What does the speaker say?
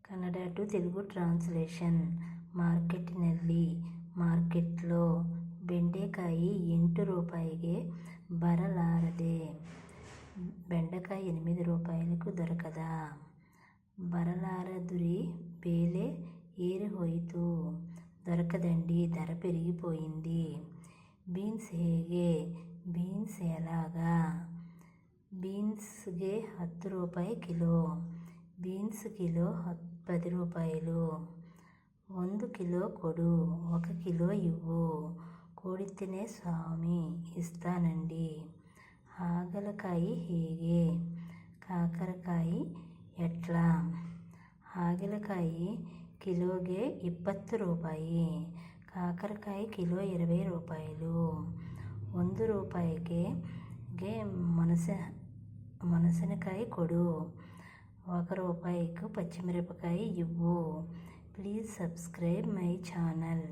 Kannada to Telugu translation. ಮಾರ್ಕೆಟ್ನಲ್ಲಿ ಮಾರ್ಕೆಟ್‌లో ಬೆಂಡೆಕಾಯಿ 8 ರೂಪಾಯಿಗೆ ಬರಲಾರದೆ, బెండకాయ 8 రూపాయలకు దొరకదా? బరలారదురి బేలే ఏరిహోಯಿತು. దొరకదండి, ధర పెరిగిపోయింది. బీన్స్ ಹೇಗೆ? బీన్స్ ఎలాగా? బీన్స్‌ಗೆ 10 రూపాయి కిలో. బీన్స్ కిలో 10 రూపాయలు. 1 కిలో కొడు, 1 కిలో ఇవ్వు. కొడితేనే స్వామి, ఇస్తానండి. ಹಾಗಲಕಾಯಿ ಹೇಗೆ? కాకరకాయ ఎట్లా? ಹಾಗಲಕಾಯಿ కిలోಗೆ 20 రూపాయి. కాకరకాయ కిలో 20 రూపాయలు. 1 రూపాయిಗೆ మనసనకాయ కొడు, 1 రూపాయికి పచ్చిమిరపకాయ ఇవ్వు. Please subscribe my channel.